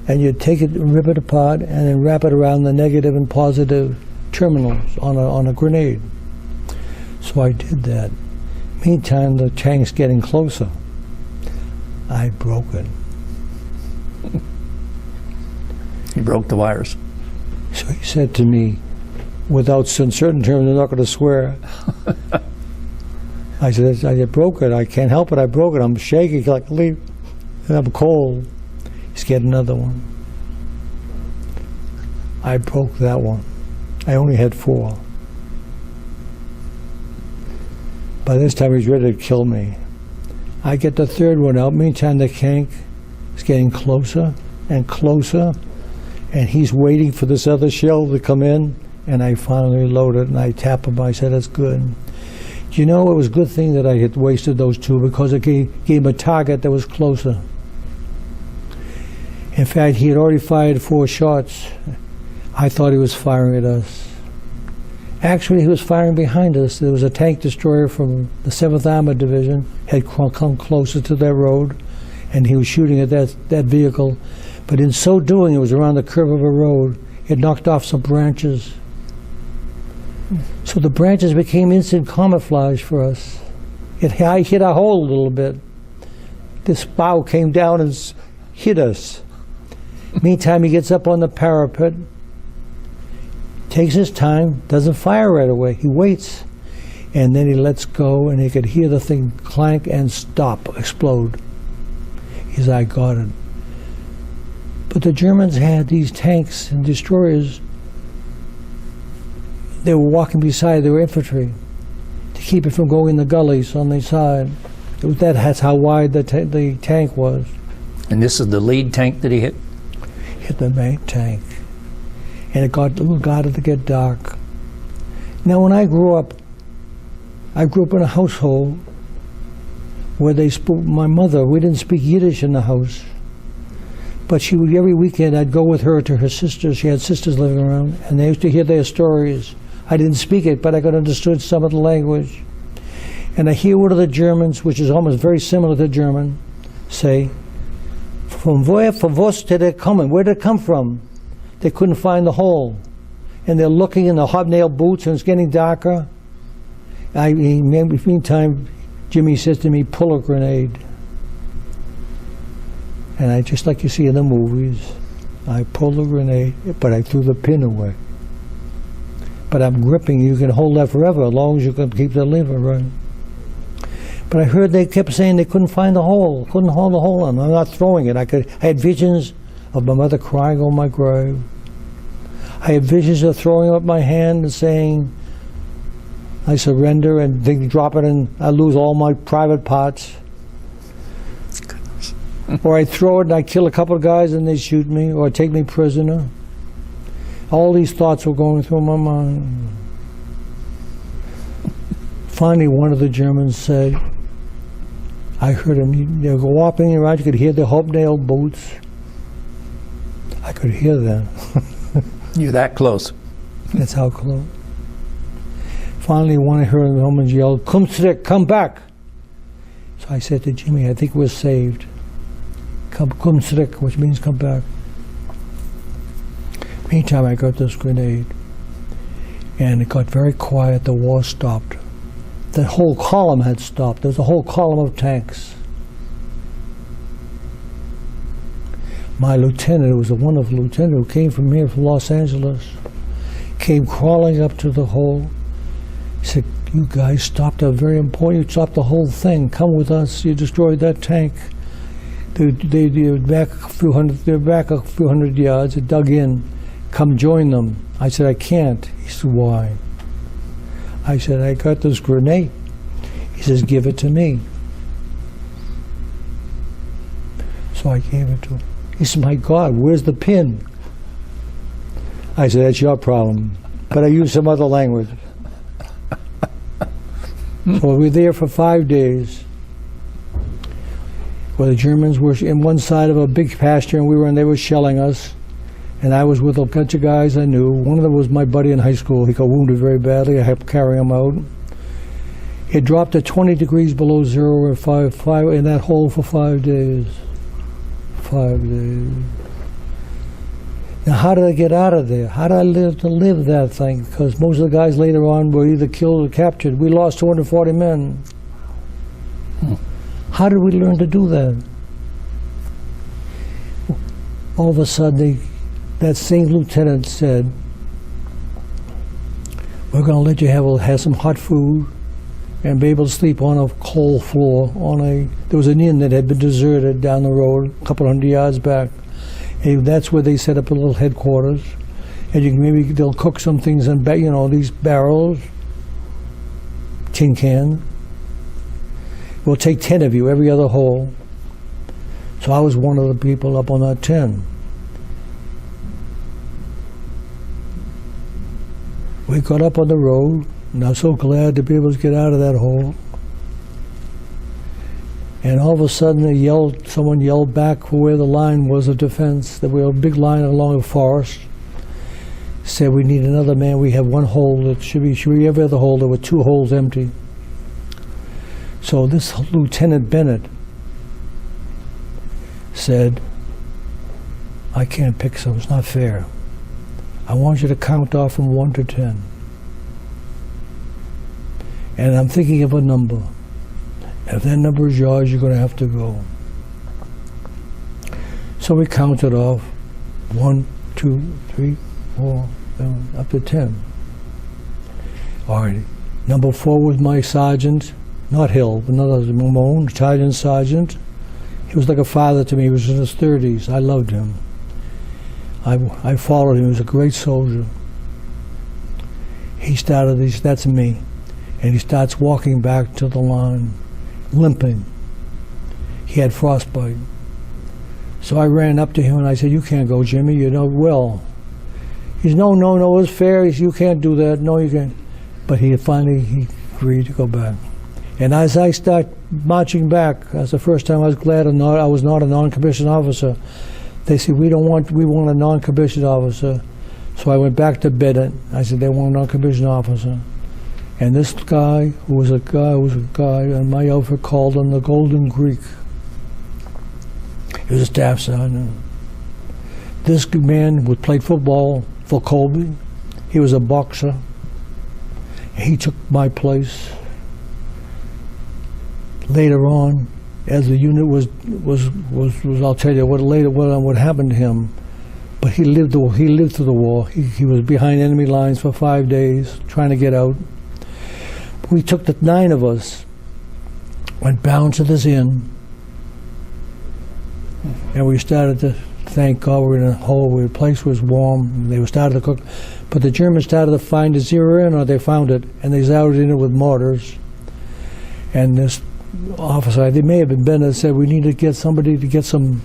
and you take it and rip it apart and then wrap it around the negative and positive terminals on a grenade. So I did that. Meantime, the tank's getting closer. I broke it. You broke the wires. So he said to me, without certain terms, I'm not going to swear. I said, I broke it. I can't help it. I broke it. I'm shaking like a leaf. And I'm cold. He's getting another one. I broke that one. I only had 4. By this time, he's ready to kill me. I get the 3rd one out. Meantime, the tank is getting closer and closer, and he's waiting for this other shell to come in, and I finally load it, and I tap him. I said, that's good. Do you know, it was a good thing that I had wasted those 2 because it gave him a target that was closer. In fact, he had already fired 4 shots. I thought he was firing at us. Actually, he was firing behind us. There was a tank destroyer from the 7th Armored Division, had come closer to that road, and he was shooting at that vehicle. But in so doing, it was around the curve of a road. It knocked off some branches. So the branches became instant camouflage for us. It hit a hole a little bit. This bough came down and hit us. Meantime, he gets up on the parapet, takes his time, doesn't fire right away. He waits, and then he lets go, and he could hear the thing clank and stop, explode. He said, I got it. But the Germans had these tanks and destroyers. They were walking beside their infantry to keep it from going in the gullies on the side. That's how wide the tank was. And this is the lead tank that he hit? Hit the main tank. And it got to get dark. Now, when I grew up in a household where they spoke, my mother, we didn't speak Yiddish in the house. But she would, every weekend, I'd go with her to her sisters. She had sisters living around, and they used to hear their stories. I didn't speak it, but I could understood some of the language. And I hear one of the Germans, which is almost very similar to German, say, from was did it come? Where did it come from? They couldn't find the hole. And they're looking in the hobnail boots, and it's getting darker. Meantime, Jimmy says to me, pull a grenade. And I, just like you see in the movies, I pulled the grenade, but I threw the pin away. But I'm gripping, you can hold that forever as long as you can keep the lever running. But I heard they kept saying they couldn't find the hole, couldn't hold the hole on. I'm not throwing it. I had visions of my mother crying on my grave. I had visions of throwing up my hand and saying, I surrender, and they drop it and I lose all my private parts. Or I throw it and I kill a couple of guys and they shoot me, or take me prisoner. All these thoughts were going through my mind. Finally, one of the Germans said, I heard him, they were walking around, you could hear the hobnail boots. I could hear them. You're that close. That's how close. Finally, one of the Romans yelled, "Come zurück, come back." So I said to Jimmy, I think we're saved. Come zurück, which means come back. Meantime, I got this grenade, and it got very quiet. The war stopped. The whole column had stopped. There was a whole column of tanks. My lieutenant, it was a wonderful lieutenant who came from here, from Los Angeles, came crawling up to the hole. He said, "You guys stopped a very important, you stopped the whole thing. Come with us, you destroyed that tank." They're back a few hundred yards, it dug in. Come join them. I said, I can't. He said, why? I said, I got this grenade. He says, give it to me. So I gave it to him. He said, my God, where's the pin? I said, that's your problem. But I used some other language. So we were there for 5 days, where the Germans were in one side of a big pasture, and they were shelling us. And I was with a bunch of guys I knew. One of them was my buddy in high school. He got wounded very badly. I helped carry him out. It dropped to 20 degrees below zero in that hole for 5 days. 5 days. Now, how did I get out of there? How did I live that thing? Because most of the guys later on were either killed or captured. We lost 240 men. How did we learn to do that? All of a sudden, that same lieutenant said, we're going to let you have some hot food and be able to sleep on a coal floor. There was an inn that had been deserted down the road, a couple hundred yards back. And that's where they set up a little headquarters. And maybe they'll cook some things in, these barrels, tin can. We'll take 10 of you, every other hole. So I was one of the people up on that 10. We got up on the road, and I was so glad to be able to get out of that hole. And all of a sudden, someone yelled back for where the line was of defense. There was a big line along the forest. Said, we need another man. We have one hole that should be every other hole. There were 2 holes empty. So this Lieutenant Bennett said, I can't pick some, it's not fair. I want you to count off from 1 to 10. And I'm thinking of a number. If that number is yours, you're going to have to go. So we counted off 1, 2, 3, 4, 7, up to 10. All right. Number 4 was my sergeant, not Hill, but another Mamone, sergeant. He was like a father to me. He was in his 30s. I loved him. I followed him. He was a great soldier. That's me. And he starts walking back to the line, limping. He had frostbite. So I ran up to him and I said, you can't go, Jimmy, you know well. He said, no, it's fair. He said, you can't do that. No, you can't. But he agreed to go back. And as I start marching back, that's the first time I was glad I was not a non-commissioned officer. They said, we want a non-commissioned officer. So I went back to Bennett. I said, they want a non-commissioned officer. And this guy, who was a guy in my outfit, called him the Golden Greek. He was a staff sergeant. This man played football for Colby. He was a boxer. He took my place. Later on, as the unit was I'll tell you what happened to him. But he lived through the war. He was behind enemy lines for 5 days, trying to get out. We took the 9 of us, went down to this inn, and we started to thank God we were in a hole where the place was warm. They started to cook, but the Germans started to find a zero in, or they found it, and they zeroed in it with mortars. And this officer, they may have been Bennett, said we need to get somebody to get some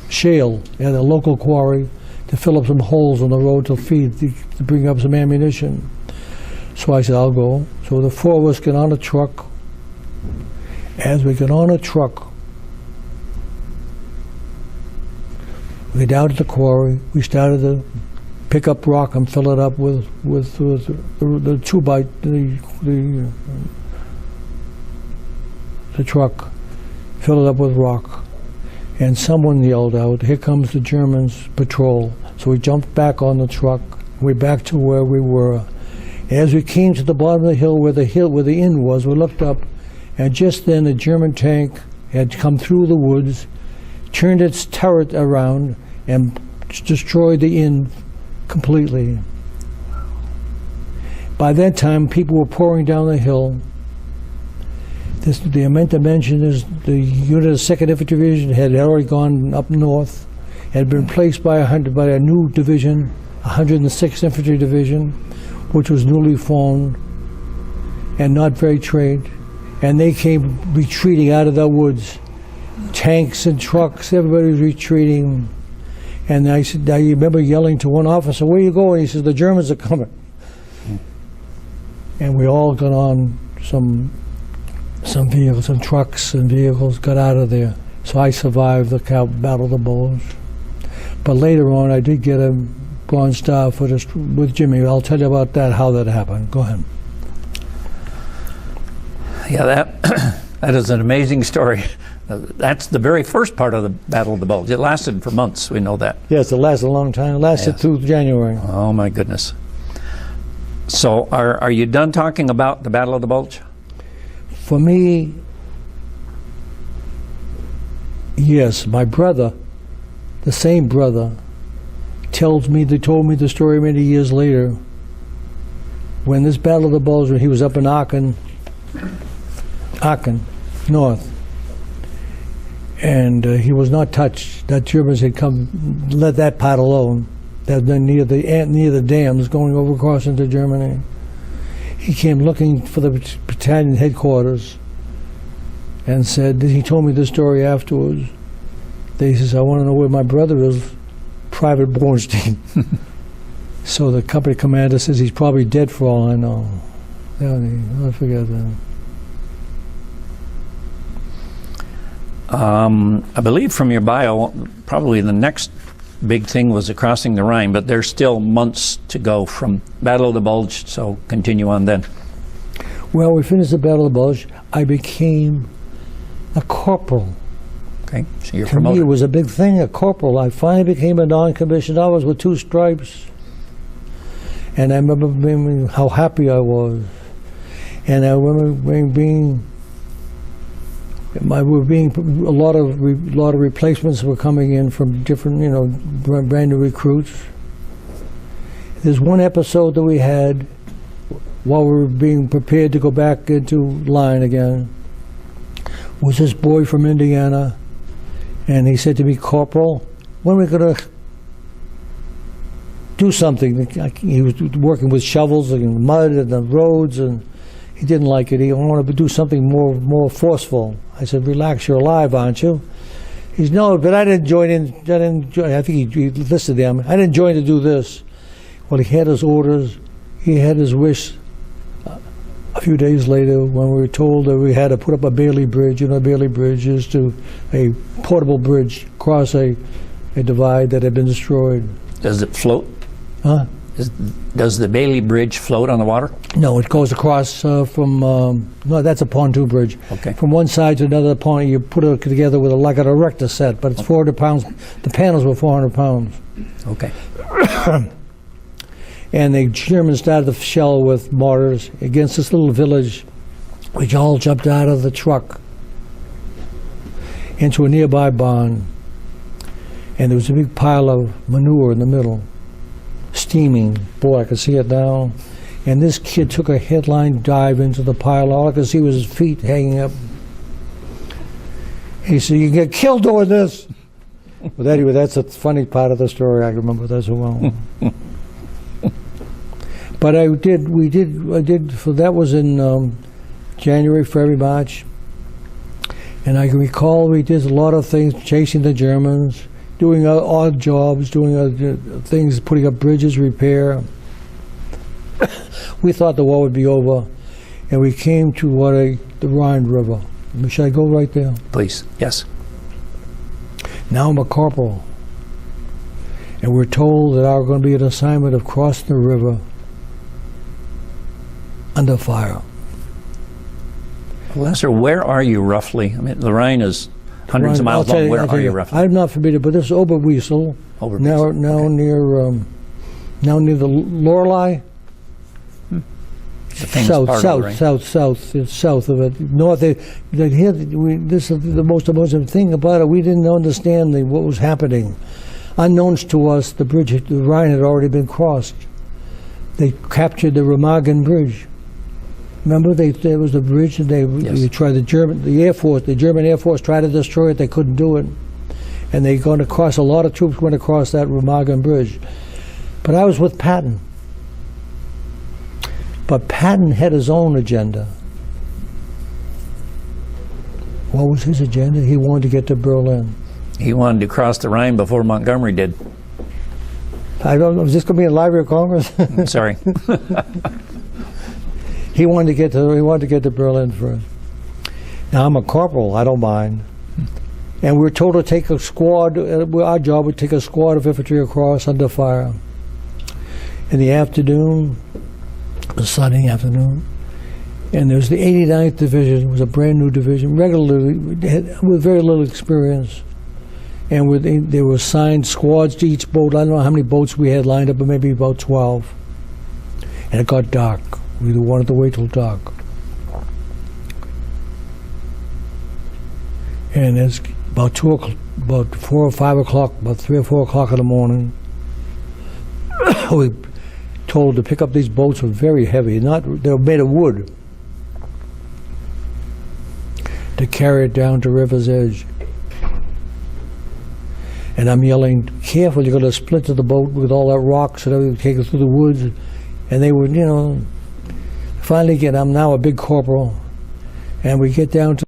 shale at a local quarry to fill up some holes on the road to bring up some ammunition. So I said, I'll go. So the 4 of us get on a truck. As we get on a truck, we get down to the quarry. We started to pick up rock and fill it up with the 2-by the truck, fill it up with rock. And someone yelled out, here comes the Germans patrol. So we jumped back on the truck. We're back to where we were. As we came to the bottom of the hill where the inn was, we looked up, and just then a German tank had come through the woods, turned its turret around, and destroyed the inn completely. By that time, people were pouring down the hill. I meant to mention is the unit of 2nd Infantry Division had already gone up north, had been replaced by a new division, 106th Infantry Division, which was newly formed and not very trained. And they came retreating out of the woods. Tanks and trucks, everybody was retreating. And I remember yelling to one officer, where are you going? He says, the Germans are coming. And we all got on some vehicles, some trucks and vehicles, got out of there. So I survived the Battle of the Bulge. But later on, I did get a Bronze Star for this with Jimmy. I'll tell you about that, how that happened. Go ahead. Yeah, that is an amazing story. That's the very first part of the Battle of the Bulge. It lasted for months, we know that. Yes, it lasted a long time. It lasted through January. Oh, my goodness. So are you done talking about the Battle of the Bulge? For me, yes. My brother, the same brother, told me the story many years later. When this Battle of the Bulge, when he was up in Aachen, north, and he was not touched. That Germans had come, let that part alone. That near the dams going over across into Germany. He came looking for the battalion headquarters, and said, he told me the story afterwards. He says, I want to know where my brother is, Private Bornstein. So the company commander says he's probably dead for all I know. Yeah, I forget that. I believe from your bio, probably the next big thing was the crossing the Rhine, but there's still months to go from Battle of the Bulge, so continue on then. Well, we finished the Battle of the Bulge. I became a corporal. Okay, so you're For me, promoted. it was a big thing, a corporal. I finally became a non-commissioned officer with 2 stripes. And I remember being, how happy I was. And I remember being a lot of replacements were coming in from different, brand new recruits. There's one episode that we had while we were being prepared to go back into line again. Was this boy from Indiana, and he said to me, Corporal, when are we going to do something? He was working with shovels and mud and the roads, and he didn't like it. He wanted to do something more forceful. I said, relax, you're alive, aren't you? He said, no, but I didn't join in. I think he listed them. I didn't join to do this. Well, he had his orders. He had his wish. A few days later, when we were told that we had to put up a Bailey Bridge, a Bailey Bridge is a portable bridge across a divide that had been destroyed. Does it float? Huh? Does the Bailey Bridge float on the water? No, it goes across from, no, that's a pontoon bridge. Okay. From one side to another pontoon, you put it together with like an erector set, but it's 400 pounds. The panels were 400 pounds. Okay. And the Germans started to shell with mortars against this little village, which all jumped out of the truck into a nearby barn. And there was a big pile of manure in the middle, steaming. Boy, I could see it now. And this kid took a headline dive into the pile. All I could see was his feet hanging up. He said, you get killed doing this. But anyway, that's a funny part of the story. I remember that so well. But I did, so that was in January, February, March. And I can recall we did a lot of things, chasing the Germans, doing odd jobs, doing things, putting up bridges, repair. We thought the war would be over, and we came to the Rhine River. Should I go right there? Please, yes. Now I'm a corporal, and we're told that our going to be an assignment of crossing the river under fire. Lesser, where are you roughly? I mean, the Rhine is hundreds of miles long. Where are you roughly? I'm not familiar, but this is Oberwiesel. Now okay. near the Lorelei. The famous part of the Rhine. South of it. North. This is the most amazing thing about it. We didn't understand what was happening. Unknowns to us, the Rhine had already been crossed. They captured the Remagen Bridge. Remember, there was a bridge, and they tried the German Air Force tried to destroy it. They couldn't do it, and they going across. A lot of troops went across that Remagen Bridge. But I was with Patton. But Patton had his own agenda. What was his agenda? He wanted to get to Berlin. He wanted to cross the Rhine before Montgomery did. I don't know. Is this going to be in the Library of Congress? Sorry. He wanted to get to Berlin first. Now I'm a corporal. I don't mind. And we were told to take a squad. Our job would take a squad of infantry across under fire. In the afternoon, a sunny afternoon, And there's the 89th Division. It was a brand new division, regularly with very little experience. And there were assigned squads to each boat. I don't know how many boats we had lined up, but maybe about 12. And it got dark. We wanted to wait till dark. And it's about 4 or 5 o'clock, about 3 or 4 o'clock in the morning. We told to pick up these boats. Were very heavy. They were made of wood. To carry it down to river's edge. And I'm yelling, careful, you're going to splinter the boat with all that rocks and everything, take it through the woods. And they would, finally I'm now a big corporal. And we get down to